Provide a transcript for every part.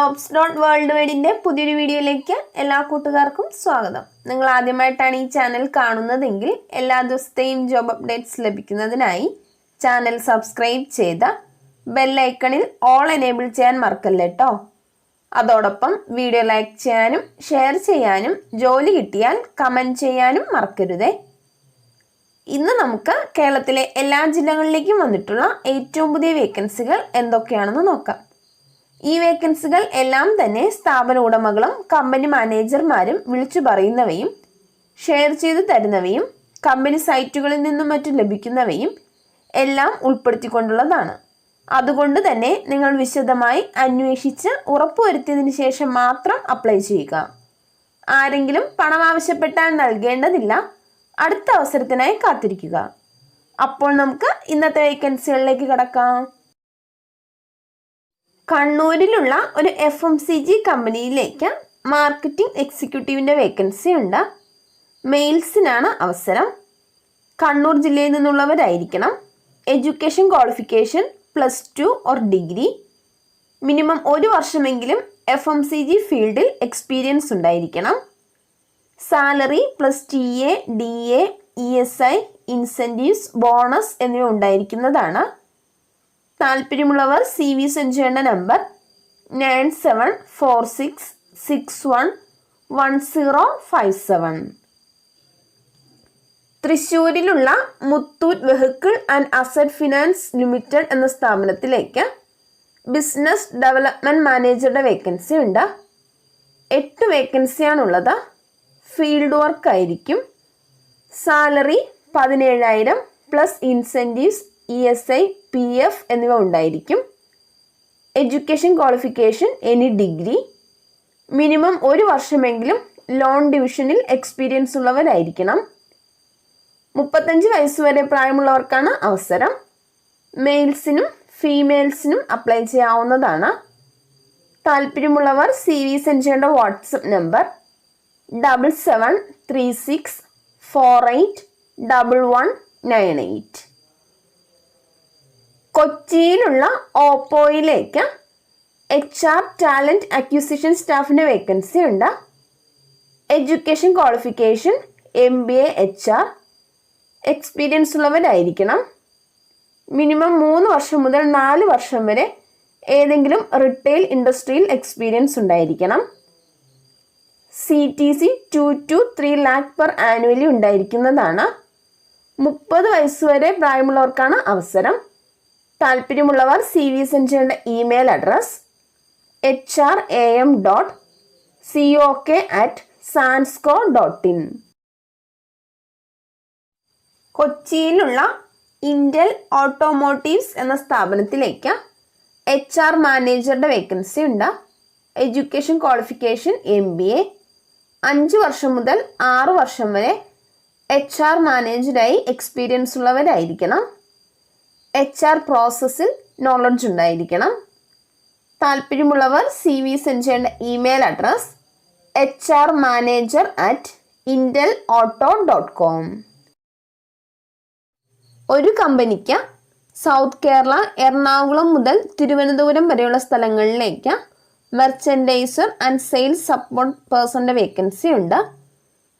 JOBS.WORLDWIDE പുതിയൊരു വീഡിയോയിലേക്ക് എല്ലാ കൂട്ടുകാർക്കും സ്വാഗതം. നിങ്ങൾ ആദ്യമായിട്ടാണ് ഈ ചാനൽ കാണുന്നതെങ്കിൽ എല്ലാ ദിവസത്തെയും ജോബ് അപ്ഡേറ്റ്സ് ലഭിക്കുന്നതിനായി ചാനൽ സബ്സ്ക്രൈബ് ചെയ്ത് ബെൽ ഐക്കണിൽ ഓൾ എനേബിൾ ചെയ്യാൻ മറക്കല്ലേ ട്ടോ. അതോടൊപ്പം വീഡിയോ ലൈക്ക് ചെയ്യാനും ഷെയർ ചെയ്യാനും ജോലി കിട്ടിയാൽ കമന്റ് ചെയ്യാനും മറക്കരുതേ. ഇന്ന് നമുക്ക് കേരളത്തിലെ എല്ലാ ജില്ലകളിലേക്കും വന്നിട്ടുള്ള ഏറ്റവും പുതിയ വേക്കൻസികൾ എന്തൊക്കെയാണെന്ന് നോക്കാം. ഈ വേക്കൻസികൾ എല്ലാം തന്നെ സ്ഥാപന ഉടമകളും കമ്പനി മാനേജർമാരും വിളിച്ചു പറയുന്നവയും ഷെയർ ചെയ്തു തരുന്നവയും കമ്പനി സൈറ്റുകളിൽ നിന്നും മറ്റും ലഭിക്കുന്നവയും എല്ലാം ഉൾപ്പെടുത്തിക്കൊണ്ടുള്ളതാണ്. അതുകൊണ്ട് തന്നെ നിങ്ങൾ വിശദമായി അന്വേഷിച്ച് ഉറപ്പുവരുത്തിയതിനു ശേഷം മാത്രം അപ്ലൈ ചെയ്യുക. ആരെങ്കിലും പണം ആവശ്യപ്പെട്ടാൽ നൽകേണ്ടതില്ല. അടുത്ത അവസരത്തിനായി കാത്തിരിക്കുക. അപ്പോൾ നമുക്ക് ഇന്നത്തെ വേക്കൻസികളിലേക്ക് കടക്കാം. കണ്ണൂരിലുള്ള ഒരു FMCG കമ്പനിയിലേക്ക് മാർക്കറ്റിംഗ് എക്സിക്യൂട്ടീവിൻ്റെ വേക്കൻസി ഉണ്ട്. മെയിൽസിനാണ് അവസരം. കണ്ണൂർ ജില്ലയിൽ നിന്നുള്ളവരായിരിക്കണം. Education qualification +2 or degree. Minimum 1 വർഷമെങ്കിലും FMCG ഫീൽഡിൽ എക്സ്പീരിയൻസ് ഉണ്ടായിരിക്കണം. Salary +TA, DA, ESI, incentives, bonus എന്നിവ ഉണ്ടായിരിക്കുന്നതാണ്. താല്പര്യമുള്ളവർ CV സെൻഡ് ചെയ്യേണ്ട നമ്പർ 9746611057. തൃശ്ശൂരിലുള്ള Muthoot vehicle and asset finance limited എന്ന സ്ഥാപനത്തിലേക്ക് ബിസിനസ് ഡെവലപ്മെൻറ്റ് മാനേജറുടെ വേക്കൻസി ഉണ്ട്. 8 വേക്കൻസിയാണുള്ളത്. ഫീൽഡ് വർക്ക് ആയിരിക്കും. Salary 17,000 plus incentives, ESI, PF എന്നിവ ഉണ്ടായിരിക്കും. Education qualification any degree. Minimum 1 വർഷമെങ്കിലും ലോൺ ഡിവിഷനിൽ എക്സ്പീരിയൻസ് ഉള്ളവരായിരിക്കണം. 35 വയസ്സ് വരെ പ്രായമുള്ളവർക്കാണ് അവസരം. മെയിൽസിനും ഫീമെയിൽസിനും അപ്ലൈ ചെയ്യാവുന്നതാണ്. താല്പര്യമുള്ളവർ CV സെൻഡ് ചെയ്യേണ്ട വാട്സപ്പ് നമ്പർ 7736481198. കൊച്ചിയിലുള്ള ഓപ്പോയിലേക്ക് HR ടാലൻറ്റ് അക്വിസിഷൻ സ്റ്റാഫിൻ്റെ വേക്കൻസി ഉണ്ട്. Education qualification MBA HR. Experience ഉള്ളവരായിരിക്കണം. മിനിമം 3 വർഷം മുതൽ 4 വർഷം വരെ ഏതെങ്കിലും റിട്ടെയിൽ ഇൻഡസ്ട്രിയിൽ എക്സ്പീരിയൻസ് ഉണ്ടായിരിക്കണം. CTC 2 to 3 lakh per annually ഉണ്ടായിരിക്കുന്നതാണ്. 30 വയസ്സ് വരെ പ്രായമുള്ളവർക്കാണ് അവസരം. താല്പര്യമുള്ളവർ CV സെൻഡ് ചെയ്യേണ്ട ഇമെയിൽ അഡ്രസ് hram.cok@sansco.in. കൊച്ചിയിലുള്ള ഇന്റൽ ഓട്ടോമോട്ടീവ്സ് എന്ന സ്ഥാപനത്തിലേക്ക് HR മാനേജറുടെ വേക്കൻസി ഉണ്ട്. Education qualification MBA. 5 വർഷം മുതൽ 6 വർഷം വരെ HR മാനേജറായി എക്സ്പീരിയൻസ് ഉള്ളവരായിരിക്കണം. HR പ്രോസസ്സിൽ നോളജ് ഉണ്ടായിരിക്കണം. താല്പര്യമുള്ളവർ CV സെൻഡ് ചെയ്യേണ്ട ഇമെയിൽ അഡ്രസ് hrmanager@intelauto.com. ഒരു കമ്പനിക്ക് സൗത്ത് കേരള, എറണാകുളം മുതൽ തിരുവനന്തപുരം വരെയുള്ള സ്ഥലങ്ങളിലേക്ക് മെർച്ചൻഡൈസർ ആൻഡ് സെയിൽസ് സപ്പോർട്ട് പേഴ്സണിൻ്റെ വേക്കൻസി ഉണ്ട്.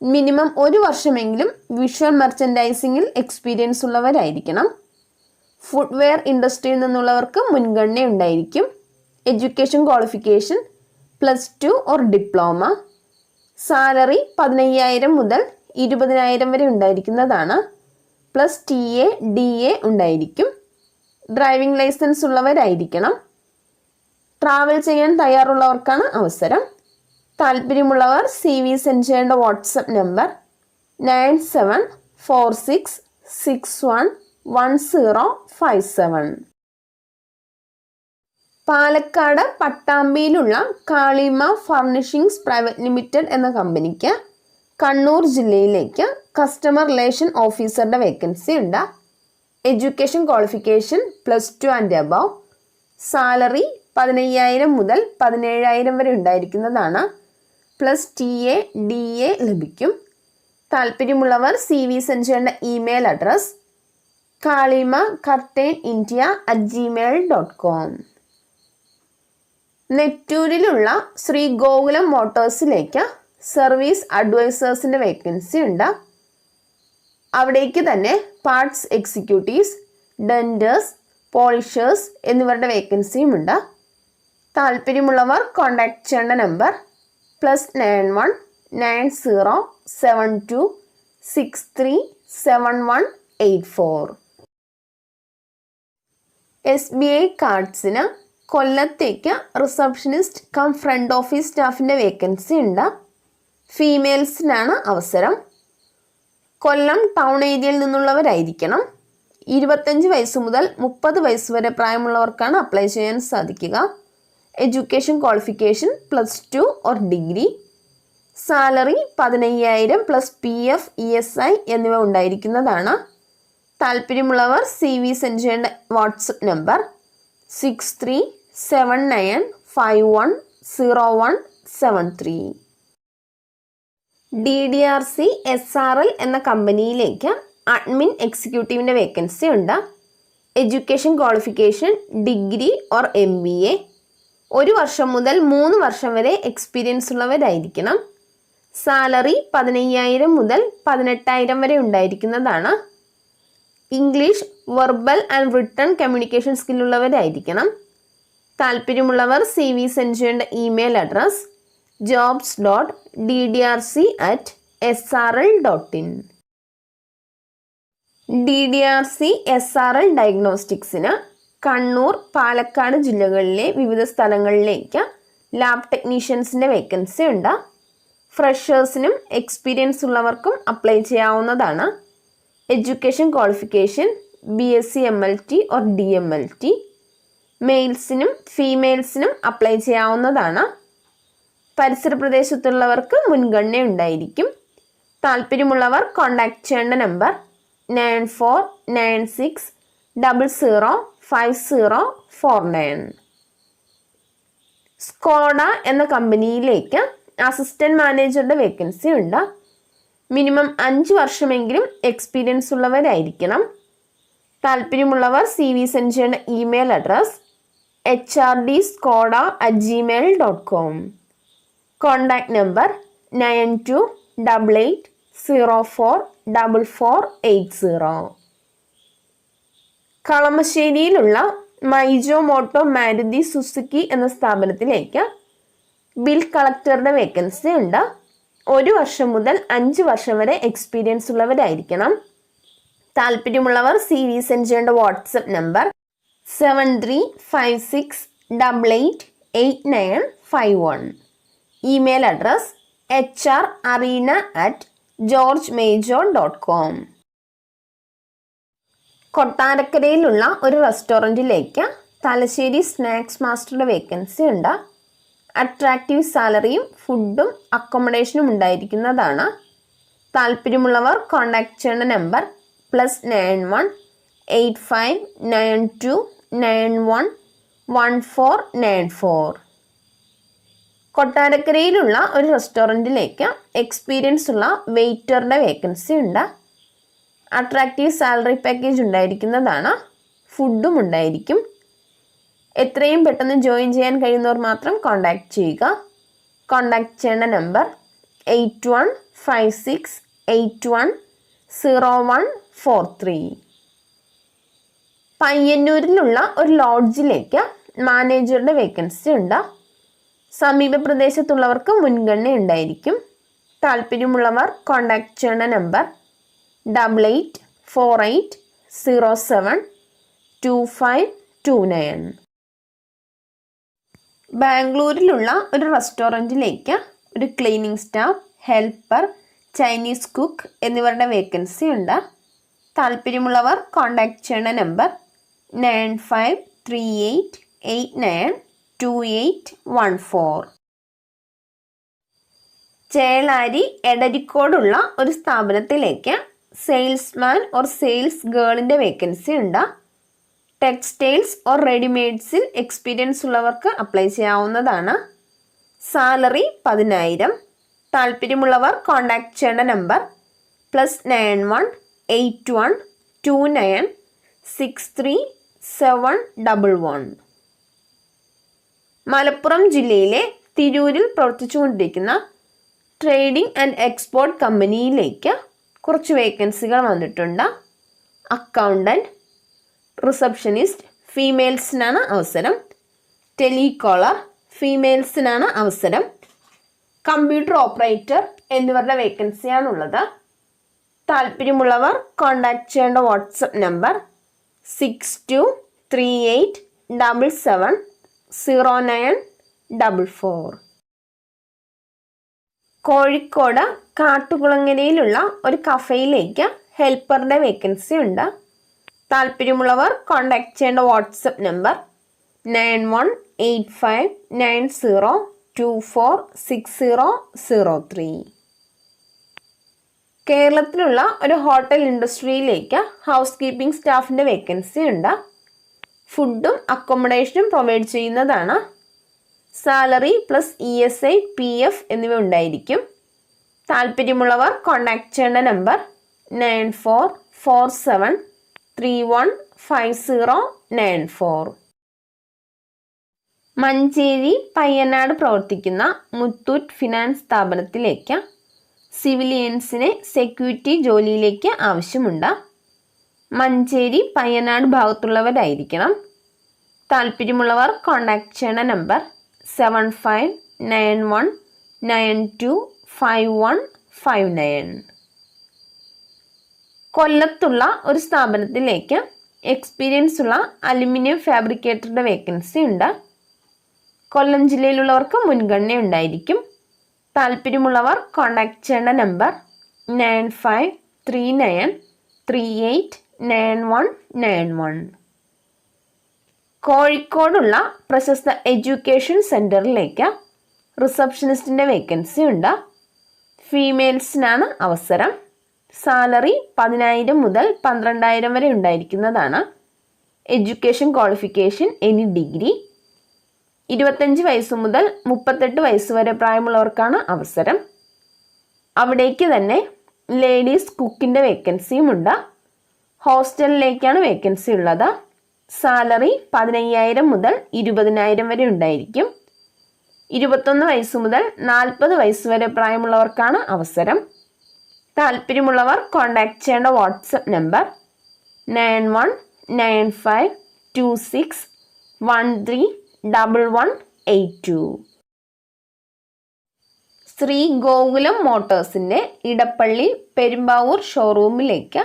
മിനിമം 1 വർഷമെങ്കിലും വിഷ്വൽ മെർച്ചൻഡൈസിങ്ങിൽ എക്സ്പീരിയൻസ് ഉള്ളവരായിരിക്കണം. ഫുട്വെയർ ഇൻഡസ്ട്രിയിൽ നിന്നുള്ളവർക്ക് മുൻഗണന ഉണ്ടായിരിക്കും. Education qualification +2 or diploma. Salary 15,000 മുതൽ 20,000 വരെ ഉണ്ടായിരിക്കുന്നതാണ്. +TA, DA ഉണ്ടായിരിക്കും. ഡ്രൈവിംഗ് ലൈസൻസ് ഉള്ളവരായിരിക്കണം. ട്രാവൽ ചെയ്യാൻ തയ്യാറുള്ളവർക്കാണ് അവസരം. താല്പര്യമുള്ളവർ CV സെൻഡ് ചെയ്യേണ്ട വാട്സപ്പ് നമ്പർ 9746611057. പാലക്കാട് പട്ടാമ്പിയിലുള്ള കാളിമ ഫർണിഷിംഗ്സ് പ്രൈവറ്റ് ലിമിറ്റഡ് എന്ന കമ്പനിക്ക് കണ്ണൂർ ജില്ലയിലേക്ക് കസ്റ്റമർ റിലേഷൻ ഓഫീസറുടെ വേക്കൻസി ഉണ്ട്. Education qualification +2 and above. Salary 15,000 മുതൽ 17,000 വരെ ഉണ്ടായിരിക്കുന്നതാണ്. +TA, DA ലഭിക്കും. താല്പര്യമുള്ളവർ CV സെൻഡ് ചെയ്യേണ്ട ഇമെയിൽ അഡ്രസ് kalima@gmail.com. നെറ്റൂരിലുള്ള ശ്രീ ഗോകുലം മോട്ടോഴ്സിലേക്ക് സർവീസ് അഡ്വൈസേഴ്സിൻ്റെ വേക്കൻസി ഉണ്ട്. അവിടേക്ക് തന്നെ പാർട്സ് എക്സിക്യൂട്ടീവ്സ്, ഡെൻറ്റേഴ്സ്, പോളിഷേഴ്സ് എന്നിവരുടെ വേക്കൻസിയും ഉണ്ട്. താല്പര്യമുള്ളവർ കോൺടാക്ട് ചെയ്യേണ്ട നമ്പർ +91 90 72 63 7184. SBI കാർഡ്സിന് കൊല്ലത്തേക്ക് റിസപ്ഷനിസ്റ്റ് കം ഫ്രണ്ട് ഓഫീസ് സ്റ്റാഫിൻ്റെ വേക്കൻസി ഉണ്ട്. ഫീമെയിൽസിനാണ് അവസരം. കൊല്ലം ടൗൺ ഏരിയയിൽ നിന്നുള്ളവരായിരിക്കണം. 25 വയസ്സ് മുതൽ 30 വയസ്സ് വരെ പ്രായമുള്ളവർക്കാണ് അപ്ലൈ ചെയ്യാൻ സാധിക്കുക. Education qualification +2 or degree. Salary 15,000 + PF, ESI എന്നിവ ഉണ്ടായിരിക്കുന്നതാണ്. താല്പര്യമുള്ളവർ CV സെൻഡ് ചെയ്യേണ്ട വാട്സപ്പ് നമ്പർ 6379510173. DDRC SRL എന്ന കമ്പനിയിലേക്ക് അഡ്മിൻ എക്സിക്യൂട്ടീവിൻ്റെ വേക്കൻസി ഉണ്ട്. Education qualification degree or MBA. 1 വർഷം മുതൽ 3 വർഷം വരെ എക്സ്പീരിയൻസ് ഉള്ളവരായിരിക്കണം. സാലറി 15,000 മുതൽ 18,000 വരെ ഉണ്ടായിരിക്കുന്നതാണ്. English verbal and written communication സ്കില്ലുള്ളവരായിരിക്കണം. താല്പര്യമുള്ളവർ CV സെൻഡ് ചെയ്യേണ്ട email address jobs.ddrc@srl.in. DDRC SRL ഡയഗ്നോസ്റ്റിക്സിന് കണ്ണൂർ, പാലക്കാട് ജില്ലകളിലെ വിവിധ സ്ഥലങ്ങളിലേക്ക് ലാബ് ടെക്നീഷ്യൻസിൻ്റെ വേക്കൻസി ഉണ്ട്. ഫ്രഷേഴ്സിനും എക്സ്പീരിയൻസ് ഉള്ളവർക്കും അപ്ലൈ ചെയ്യാവുന്നതാണ്. Education qualification BSc MLT or DMLT. മെയിൽസിനും ഫീമെയിൽസിനും അപ്ലൈ ചെയ്യാവുന്നതാണ്. പരിസര പ്രദേശത്തുള്ളവർക്ക് മുൻഗണന ഉണ്ടായിരിക്കും. താല്പര്യമുള്ളവർ കോൺടാക്ട് ചെയ്യേണ്ട നമ്പർ 9496005049. സ്കോഡ എന്ന കമ്പനിയിലേക്ക് അസിസ്റ്റന്റ് മാനേജറുടെ വേക്കൻസി ഉണ്ട്. മിനിമം 5 വർഷമെങ്കിലും എക്സ്പീരിയൻസ് ഉള്ളവരായിരിക്കണം. താല്പര്യമുള്ളവർ CV സെൻഡ് ചെയ്യേണ്ട email address hrdscoda@gmail.com. Contact number 9288044480. കളമശ്ശേരിയിലുള്ള Maijo motto Maruti Suzuki എന്ന സ്ഥാപനത്തിലേക്ക് ബിൽ കളക്ടറുടെ വേക്കൻസി ഉണ്ട്. 1 വർഷം മുതൽ 5 വർഷം വരെ എക്സ്പീരിയൻസ് ഉള്ളവരായിരിക്കണം. താല്പര്യമുള്ളവർ CV സെൻഡ് ചെയ്യേണ്ട WhatsApp number 7356888951. Email address hrarena@georgemajor.com. കൊട്ടാരക്കരയിലുള്ള ഒരു റെസ്റ്റോറൻറ്റിലേക്ക് തലശ്ശേരി സ്നാക്സ് മാസ്റ്ററുടെ വേക്കൻസി ഉണ്ട്. അട്രാക്റ്റീവ് സാലറിയും ഫുഡും അക്കോമഡേഷനും ഉണ്ടായിരിക്കുന്നതാണ്. താല്പര്യമുള്ളവർ കോൺടാക്ട് ചെയ്യേണ്ട നമ്പർ +91 8592911494. കൊട്ടാരക്കരയിലുള്ള ഒരു റെസ്റ്റോറൻറ്റിലേക്ക് എക്സ്പീരിയൻസ് ഉള്ള വെയിറ്ററുടെ വേക്കൻസി ഉണ്ട്. അട്രാക്റ്റീവ് സാലറി പാക്കേജ് ഉണ്ടായിരിക്കുന്നതാണ്. ഫുഡും ഉണ്ടായിരിക്കും. എത്രയും പെട്ടെന്ന് ജോയിൻ ചെയ്യാൻ കഴിയുന്നവർ മാത്രം കോൺടാക്ട് ചെയ്യുക. കോൺടാക്ട് ചെയ്യേണ്ട നമ്പർ 8156810143. പയ്യന്നൂരിലുള്ള ഒരു ലോഡ്ജിലേക്ക് മാനേജറുടെ വേക്കൻസി ഉണ്ട്. സമീപ പ്രദേശത്തുള്ളവർക്ക് മുൻഗണന ഉണ്ടായിരിക്കും. താല്പര്യമുള്ളവർ കോൺടാക്ട് ചെയ്യേണ്ട നമ്പർ 8848072529. ബാംഗ്ലൂരിലുള്ള ഒരു റെസ്റ്റോറൻറ്റിലേക്ക് ഒരു cleaning staff, helper, Chinese cook എന്നിവരുടെ വേക്കൻസി ഉണ്ട്. താല്പര്യമുള്ളവർ കോൺടാക്ട് ചെയ്യേണ്ട നമ്പർ 9538892814. ചേളാരി എടരിക്കോടുള്ള ഒരു സ്ഥാപനത്തിലേക്ക് സെയിൽസ്മാൻ ഓർ സെയിൽസ് ഗേളിൻ്റെ വേക്കൻസി ഉണ്ട്. ടെക്സ്റ്റൈൽസ് ഓർ റെഡിമെയ്ഡ്സിൽ എക്സ്പീരിയൻസ് ഉള്ളവർക്ക് അപ്ലൈ ചെയ്യാവുന്നതാണ്. സാലറി 10,000. താല്പര്യമുള്ളവർ കോൺടാക്ട് ചെയ്യേണ്ട നമ്പർ +91 8129 63711. മലപ്പുറം ജില്ലയിലെ തിരൂരിൽ പ്രവർത്തിച്ചുകൊണ്ടിരിക്കുന്ന ട്രേഡിംഗ് ആൻഡ് എക്സ്പോർട്ട് കമ്പനിയിലേക്ക് കുറച്ച് വേക്കൻസികൾ വന്നിട്ടുണ്ട്. അക്കൗണ്ടൻറ്റ്, റിസപ്ഷനിസ്റ്റ് ഫീമെയിൽസിനാണ് അവസരം. ടെലികോളർ ഫീമെയിൽസിനാണ് അവസരം. കമ്പ്യൂട്ടർ ഓപ്പറേറ്റർ എന്നിവരുടെ വേക്കൻസിയാണുള്ളത്. താല്പര്യമുള്ളവർ കോൺടാക്ട് ചെയ്യേണ്ട വാട്സപ്പ് നമ്പർ 6238770944. കോഴിക്കോട് കാട്ടുകുളങ്ങരയിലുള്ള ഒരു കഫേയിലേക്ക് ഹെൽപ്പറുടെ വേക്കൻസി ഉണ്ട്. താല്പര്യമുള്ളവർ കോൺടാക്ട് ചെയ്യേണ്ട വാട്സപ്പ് നമ്പർ 918590246003. കേരളത്തിലുള്ള ഒരു ഹോട്ടൽ ഇൻഡസ്ട്രിയിലേക്ക് ഹൗസ് കീപ്പിംഗ് സ്റ്റാഫിൻ്റെ വേക്കൻസി ഉണ്ട്. ഫുഡും അക്കോമഡേഷനും പ്രൊവൈഡ് ചെയ്യുന്നതാണ്. സാലറി പ്ലസ് ESI, PF എന്നിവ ഉണ്ടായിരിക്കും. താല്പര്യമുള്ളവർ കോൺടാക്ട് ചെയ്യേണ്ട നമ്പർ 9447315094. മഞ്ചേരി പയ്യനാട് പ്രവർത്തിക്കുന്ന മുത്തൂറ്റ് ഫിനാൻസ് സ്ഥാപനത്തിലേക്ക് സിവിലിയൻസിനെ സെക്യൂരിറ്റി ജോലിയിലേക്ക് ആവശ്യമുണ്ട്. മഞ്ചേരി പയ്യനാട് ഭാഗത്തുള്ളവരായിരിക്കണം. താല്പര്യമുള്ളവർ കോൺടാക്ട് ചെയ്യേണ്ട നമ്പർ 7591925159. കൊല്ലത്തുള്ള ഒരു സ്ഥാപനത്തിലേക്ക് എക്സ്പീരിയൻസ് ഉള്ള അലുമിനിയം ഫാബ്രിക്കേറ്ററുടെ വേക്കൻസി ഉണ്ട്. കൊല്ലം ജില്ലയിലുള്ളവർക്ക് മുൻഗണന ഉണ്ടായിരിക്കും. താല്പര്യമുള്ളവർ കോൺടാക്ട് ചെയ്യേണ്ട നമ്പർ 9539389191. കോഴിക്കോടുള്ള പ്രശസ്ത എഡ്യൂക്കേഷൻ സെൻറ്ററിലേക്ക് റിസപ്ഷനിസ്റ്റിൻ്റെ വേക്കൻസി ഉണ്ട്. ഫീമെയിൽസിനാണ് അവസരം. സാലറി 10,000 മുതൽ 12,000 വരെ ഉണ്ടായിരിക്കുന്നതാണ്. Education qualification any degree. 25 വയസ്സ് മുതൽ 38 വയസ്സ് വരെ പ്രായമുള്ളവർക്കാണ് അവസരം. അവിടേക്ക് തന്നെ ലേഡീസ് കുക്കിൻ്റെ വേക്കൻസിയും ഉണ്ട്. ഹോസ്റ്റലിലേക്കാണ് വേക്കൻസി ഉള്ളത്. സാലറി 15,000 മുതൽ 20,000 വരെ ഉണ്ടായിരിക്കും. 21 വയസ്സ് മുതൽ 40 വയസ്സ് വരെ പ്രായമുള്ളവർക്കാണ് അവസരം. താല്പര്യമുള്ളവർ കോൺടാക്ട് ചെയ്യേണ്ട വാട്സപ്പ് നമ്പർ 919526131182. ശ്രീ ഗോകുലം മോട്ടോഴ്സിൻ്റെ ഇടപ്പള്ളി പെരുമ്പാവൂർ ഷോറൂമിലേക്ക്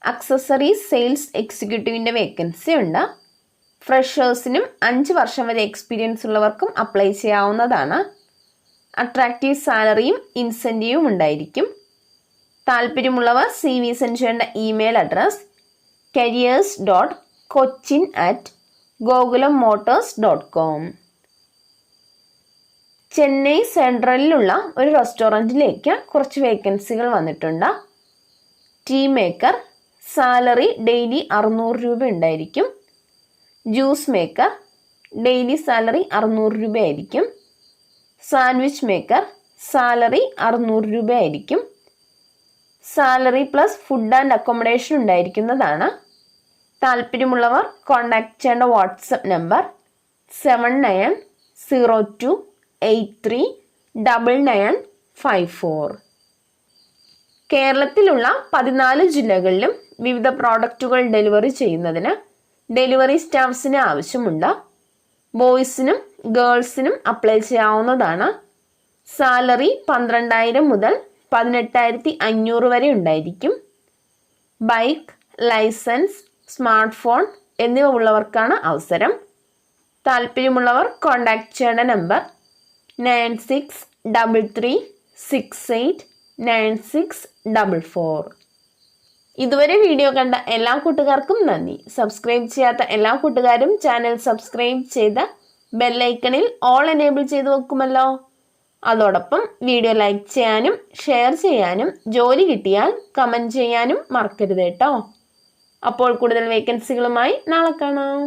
അക്സസറീസ് സെയിൽസ് എക്സിക്യൂട്ടീവിൻ്റെ വേക്കൻസി ഉണ്ട്. ഫ്രഷേഴ്സിനും 5 വർഷം വരെ എക്സ്പീരിയൻസ് ഉള്ളവർക്കും അപ്ലൈ ചെയ്യാവുന്നതാണ്. അട്രാക്റ്റീവ് സാലറിയും ഇൻസെൻറ്റീവും ഉണ്ടായിരിക്കും. താല്പര്യമുള്ളവർ CV സെൻഡ് ചെയ്യേണ്ട ഇമെയിൽ അഡ്രസ് careers.cochin@gogulammotors.com. ചെന്നൈ സെൻട്രലിലുള്ള ഒരു റെസ്റ്റോറൻറ്റിലേക്ക് കുറച്ച് വേക്കൻസികൾ വന്നിട്ടുണ്ട്. ടീ മേക്കർ, സാലറി ഡെയിലി 600 രൂപ ഉണ്ടായിരിക്കും. ജ്യൂസ് മേക്കർ, ഡെയിലി സാലറി 600 രൂപയായിരിക്കും. സാൻഡ്വിച്ച് മേക്കർ, സാലറി 600 രൂപയായിരിക്കും. Salary plus food and accommodation ഉണ്ടായിരിക്കുന്നതാണ്. താല്പര്യമുള്ളവർ കോൺടാക്ട് ചെയ്യേണ്ട വാട്സപ്പ് നമ്പർ 7902839954. കേരളത്തിലുള്ള 14 ജില്ലകളിലും വിവിധ പ്രോഡക്റ്റുകൾ ഡെലിവറി ചെയ്യുന്നതിന് ഡെലിവറി സ്റ്റാഫ്സിന് ആവശ്യമുണ്ട്. ബോയ്സിനും ഗേൾസിനും അപ്ലൈ ചെയ്യാവുന്നതാണ്. സാലറി 12,000 മുതൽ 18,500 വരെ ഉണ്ടായിരിക്കും. ബൈക്ക്, ലൈസൻസ്, സ്മാർട്ട് ഫോൺ എന്നിവ ഉള്ളവർക്കാണ് അവസരം. താല്പര്യമുള്ളവർ കോൺടാക്ട് ചെയ്യേണ്ട നമ്പർ 9633689644. ഇതുവരെ വീഡിയോ കണ്ട എല്ലാ കൂട്ടുകാർക്കും നന്ദി. സബ്സ്ക്രൈബ് ചെയ്യാത്ത എല്ലാ കൂട്ടുകാരും ചാനൽ സബ്സ്ക്രൈബ് ചെയ്ത് ബെല്ലൈക്കണിൽ ഓൾ എനേബിൾ ചെയ്ത് വെക്കുമല്ലോ. അതോടൊപ്പം വീഡിയോ ലൈക്ക് ചെയ്യാനും ഷെയർ ചെയ്യാനും ജോലി കിട്ടിയാൽ കമൻറ്റ് ചെയ്യാനും മറക്കരുത് കേട്ടോ. അപ്പോൾ കൂടുതൽ വേക്കൻസികളുമായി നാളെ കാണാം.